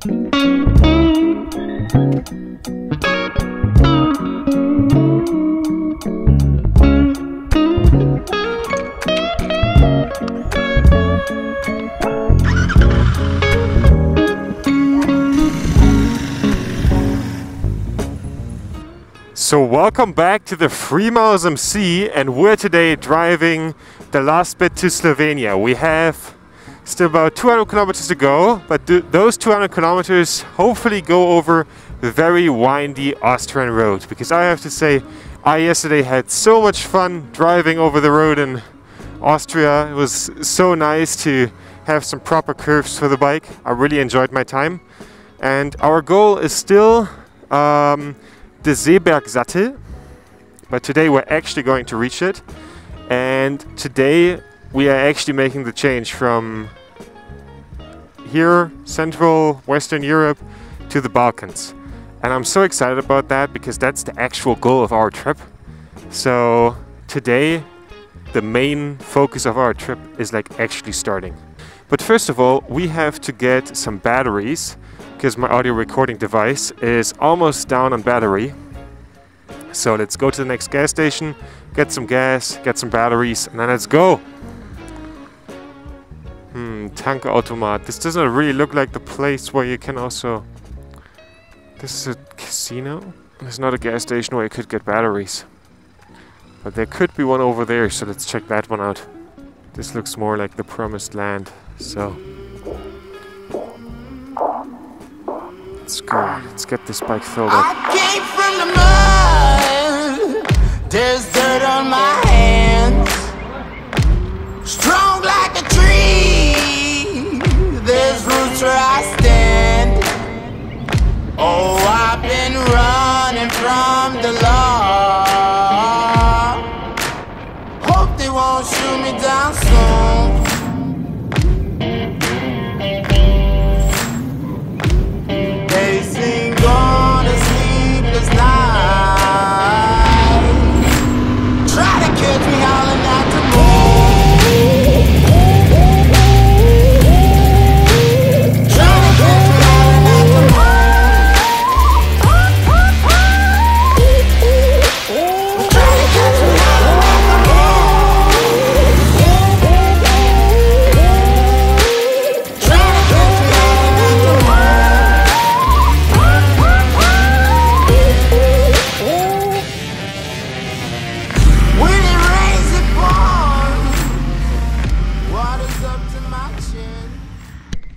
So welcome back to the Freemilesmc, and we're today driving the last bit to Slovenia. We have still about 200 kilometers to go, but those 200 kilometers hopefully go over the very windy Austrian road, because I have to say I yesterday had so much fun driving over the road in Austria. It was so nice to have some proper curves for the bike. I really enjoyed my time, and our goal is still the Seebergsattel, but today we're actually going to reach it, and today we are actually making the change from here, Central Western Europe, to the Balkans. And I'm so excited about that because that's the actual goal of our trip. So today the main focus of our trip is like actually starting. But first of all, we have to get some batteries, because my audio recording device is almost down on battery. So let's go to the next gas station, get some gas, get some batteries, and then let's go. Tankautomat. This doesn't really look like the place where you can also... This is a casino? There's not a gas station where you could get batteries. But there could be one over there, so let's check that one out. This looks more like the promised land, so... Let's go. Let's get this bike filled up. I came from the mud. There's dirt on my hands. Strong like a tree. There's roots where I stand. Oh, I've been running from the law. Hope they won't shoot me down soon.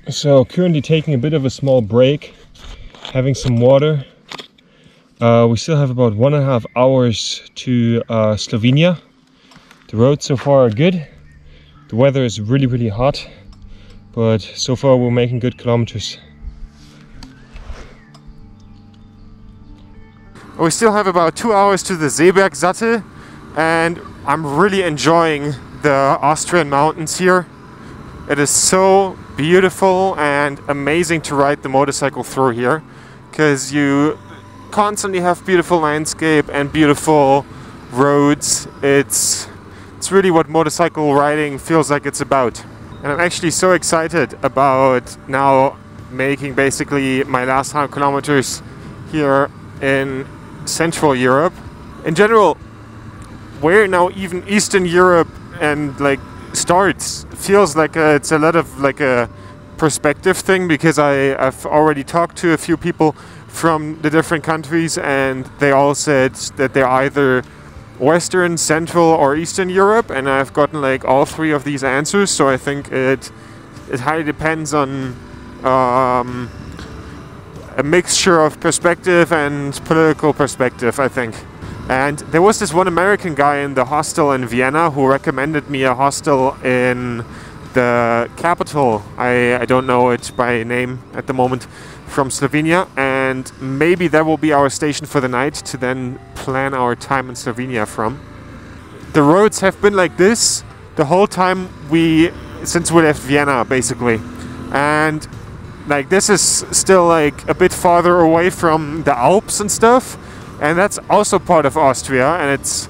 So currently taking a bit of a small break, having some water. We still have about 1.5 hours to Slovenia. The roads so far are good. The weather is really hot, but so far we're making good kilometers. We still have about 2 hours to the Seebergsattel, and I'm really enjoying the Austrian mountains here. It is so beautiful and amazing to ride the motorcycle through here, because you constantly have beautiful landscape and beautiful roads. It's really what motorcycle riding feels like it's about. And I'm actually so excited about now making basically my last 100 kilometers here in Central Europe. In general, where now even Eastern Europe and like starts feels like it's a lot of like a perspective thing, because I've already talked to a few people from the different countries, and they all said that they're either Western, Central or Eastern Europe, and I've gotten like all three of these answers. So I think it highly depends on a mixture of perspective and political perspective, I think. And there was this one American guy in the hostel in Vienna who recommended me a hostel in the capital. I don't know it by name at the moment, from Slovenia, and maybe that will be our station for the night to then plan our time in Slovenia from. The roads have been like this the whole time since we left Vienna, basically. And like this is still like a bit farther away from the Alps and stuff. And that's also part of Austria, and it's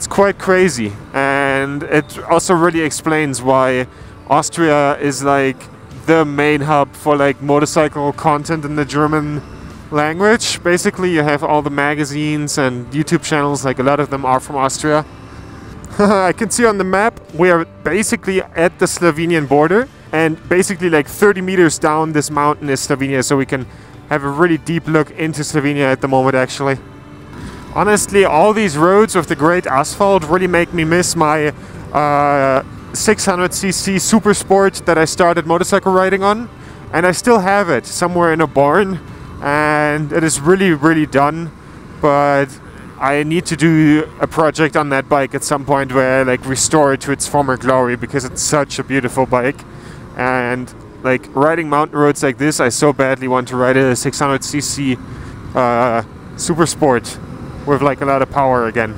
quite crazy. And it also really explains why Austria is like the main hub for like motorcycle content in the German language. Basically, you have all the magazines and YouTube channels, like a lot of them are from Austria. I can see on the map we are basically at the Slovenian border, and basically like 30 meters down this mountain is Slovenia, so we can have a really deep look into Slovenia at the moment actually. Honestly, all these roads with the great asphalt really make me miss my 600cc Super Sport that I started motorcycle riding on, and I still have it somewhere in a barn, and it is really done, but I need to do a project on that bike at some point where I like restore it to its former glory, because it's such a beautiful bike. And like riding mountain roads like this, I so badly want to ride a 600cc Super Sport with like a lot of power again.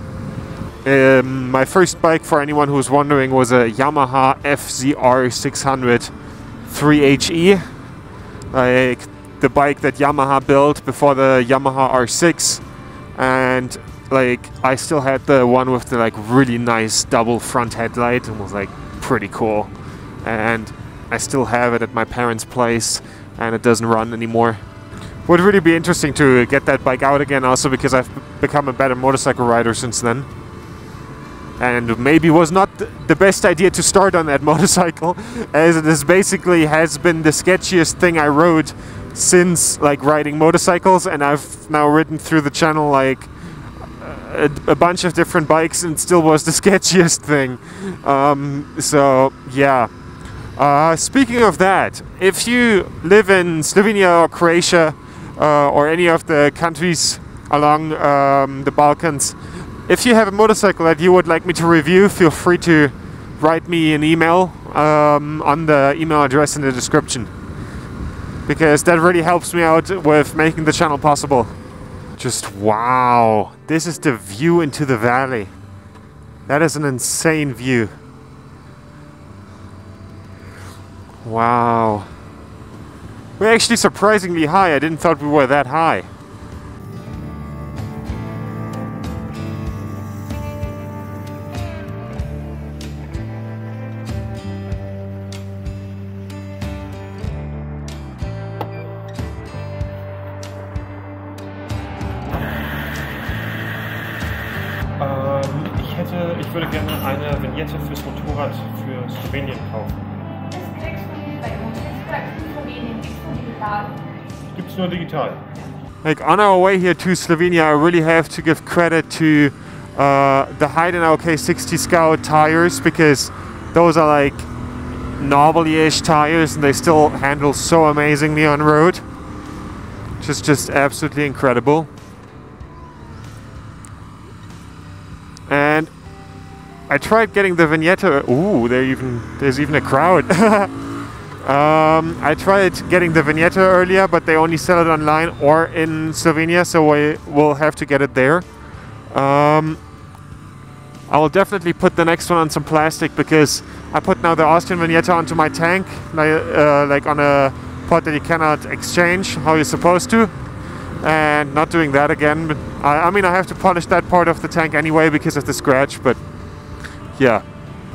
My first bike, for anyone who's wondering, was a Yamaha FZR 600 3HE, like the bike that Yamaha built before the Yamaha R6. And like I still had the one with the like really nice double front headlight, and was like pretty cool, and I still have it at my parents' place, and it doesn't run anymore. Would really be interesting to get that bike out again, also because I've become a better motorcycle rider since then, and maybe was not the best idea to start on that motorcycle, as it is basically has been the sketchiest thing I rode since like riding motorcycles, and I've now ridden through the channel like a bunch of different bikes, and still was the sketchiest thing. So yeah. Speaking of that, if you live in Slovenia or Croatia or any of the countries along the Balkans, if you have a motorcycle that you would like me to review, feel free to write me an email on the email address in the description, because that really helps me out with making the channel possible. Just wow, this is the view into the valley. That is an insane view. Wow. We're actually surprisingly high. I didn't thought we were that high. Ich würde gerne eine Vignette fürs Motorrad für Slowenien kaufen. Das kriegst du nicht bei uns. Das kriegst du Slowenien, gibt's nur digital. Gibt's nur digital. Like on our way here to Slovenia, I really have to give credit to the Heidenau K60 Scout tires, because those are like knobbly-ish tires and they still handle so amazingly on road. Just absolutely incredible. And I tried getting the vignette. Ooh, there's even a crowd. I tried getting the vignette earlier, but they only sell it online or in Slovenia, so I will have to get it there. I will definitely put the next one on some plastic, because I put now the Austrian vignette onto my tank, like on a pot that you cannot exchange how you're supposed to. And not doing that again. But I mean, I have to polish that part of the tank anyway because of the scratch, but yeah.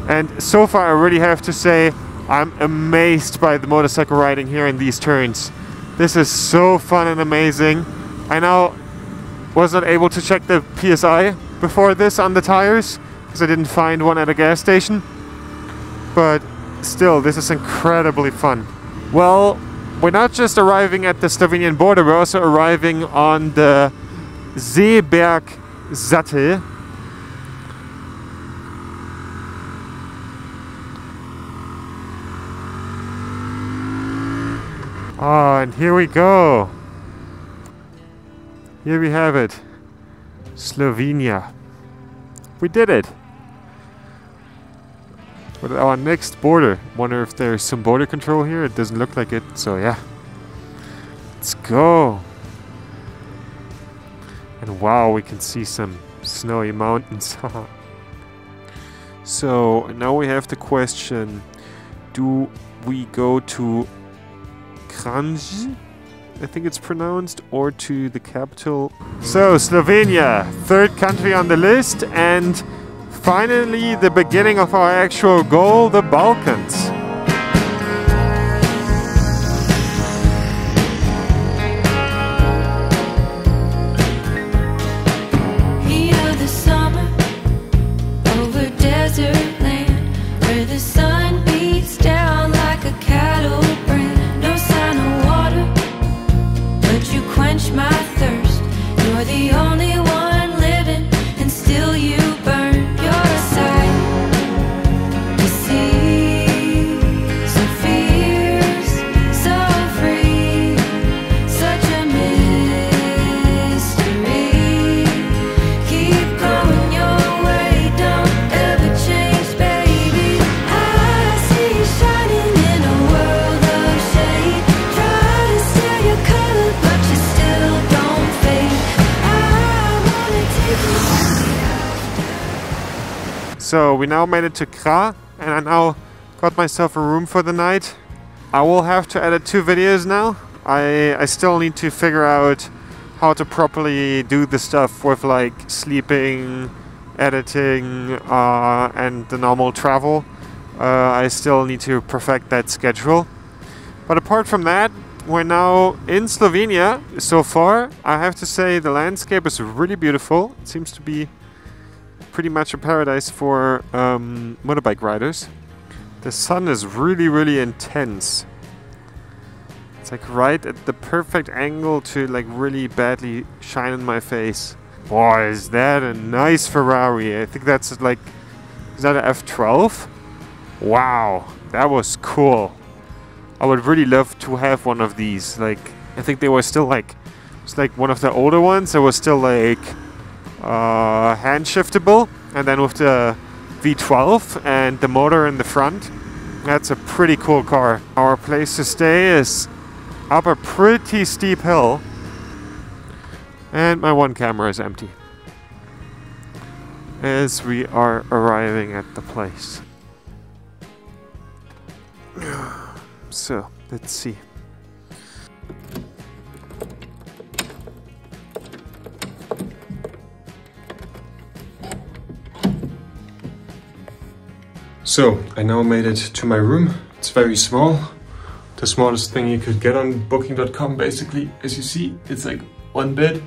And so far I really have to say I'm amazed by the motorcycle riding here in these turns. This is so fun and amazing. I now was not able to check the PSI before this on the tires, because I didn't find one at a gas station. But still, this is incredibly fun. Well, we're not just arriving at the Slovenian border, we're also arriving on the Seebergsattel. Oh, and here we go. Here we have it. Slovenia. We did it. But our next border. Wonder if there's some border control here. It doesn't look like it, so yeah. Let's go. And wow, we can see some snowy mountains. So now we have the question: do we go to Kranj, I think it's pronounced, or to the capital? So Slovenia, third country on the list, and finally the beginning of our actual goal, the Balkans. desert land where the sun beats down like a cattle brand. No sign of water, but you quench my thirst. You're the only one living, and still you burn. You're a sight to see, so fierce, so free, such a mystery. Keep going your way, don't ever change, baby. I see you shining in a world of shade. Try to steal your color, but you still don't fade. I wanna take you. So we now made it to Kra, and I now got myself a room for the night. I will have to edit 2 videos now. I still need to figure out how to properly do the stuff with like sleeping, editing, and the normal travel. I still need to perfect that schedule. But apart from that, we're now in Slovenia so far. I have to say the landscape is really beautiful. It seems to be pretty much a paradise for motorbike riders. The sun is really intense. It's like right at the perfect angle to like really badly shine in my face. Boy, is that a nice Ferrari. I think that's like, is that an F12? Wow, that was cool. I would really love to have one of these. Like, I think they were still like, it's like one of the older ones that was still like hand shiftable, and then with the V12 and the motor in the front, that's a pretty cool car. Our place to stay is up a pretty steep hill, and my one camera is empty as we are arriving at the place. So let's see. So I now made it to my room. It's very small. The smallest thing you could get on booking.com basically. As you see, it's like one bed.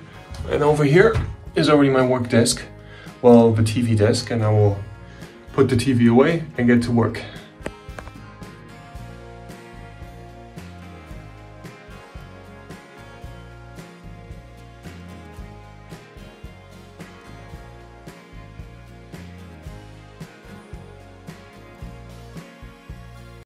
And over here is already my work desk. Well, the TV desk, and I will put the TV away and get to work.